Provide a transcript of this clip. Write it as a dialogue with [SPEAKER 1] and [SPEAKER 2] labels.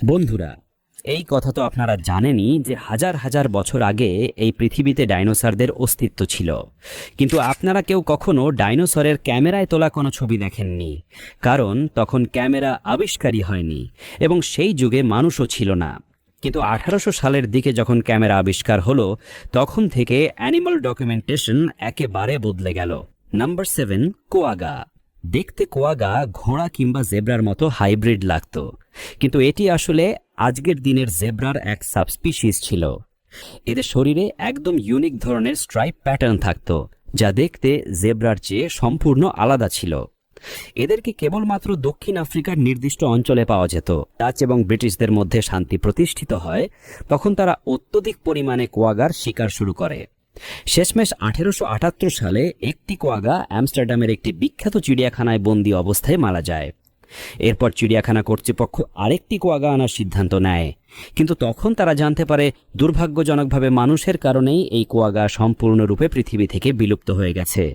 [SPEAKER 1] বন্ধুরা, এই কথা তো আপনারা জানেনই যে হাজার হাজার বছর আগে এই পৃথিবীতে ডাইনোসরদের অস্তিত্ব ছিল। কিন্তু আপনারা কেউ কখনো ডাইনোসরের ক্যামেরায় তোলা কোনো ছবি দেখেননি, কারণ তখন ক্যামেরা আবিষ্কারই হয়নি এবং সেই যুগে মানুষও ছিল না। কিন্তু 1800 সালের দিকে যখন ক্যামেরা আবিষ্কার হলো, তখন থেকে অ্যানিমাল ডকুমেন্টেশন একেবারে বদলে গেল। নাম্বার 7, কোয়াগা। দেখতে কোয়াগা ঘোড়া কিংবা জেব্রার মতো হাইব্রিড লাগতো, কিন্তু এটি আসলে আজকের দিনের জেব্রার এক সাবস্পিসিস ছিল। এদের শরীরে একদম ইউনিক ধরনের স্ট্রাইপ প্যাটার্ন থাকতো, যা দেখতে জেব্রার চেয়ে সম্পূর্ণ আলাদা ছিল। এদেরকে কেবলমাত্র দক্ষিণ আফ্রিকার নির্দিষ্ট অঞ্চলে পাওয়া যেত। ডাচ এবং ব্রিটিশদের মধ্যে শান্তি প্রতিষ্ঠিত হয়, তখন তারা অত্যধিক পরিমাণে কোয়াগার শিকার শুরু করে। শেষমেশ 1878 সালে একটি কোয়াগা আমস্টারডামের একটি বিখ্যাত চিড়িয়াখানায় বন্দী অবস্থায় মারা যায়। এরপর চিড়িয়াখানা কর্তৃপক্ষ আরেকটি কোয়াগা আনার সিদ্ধান্ত নেয়, কিন্তু তখন তারা জানতে পারে দুর্ভাগ্যজনকভাবে মানুষের কারণেই এই কোয়াগা সম্পূর্ণরূপে পৃথিবী থেকে বিলুপ্ত হয়ে গেছে।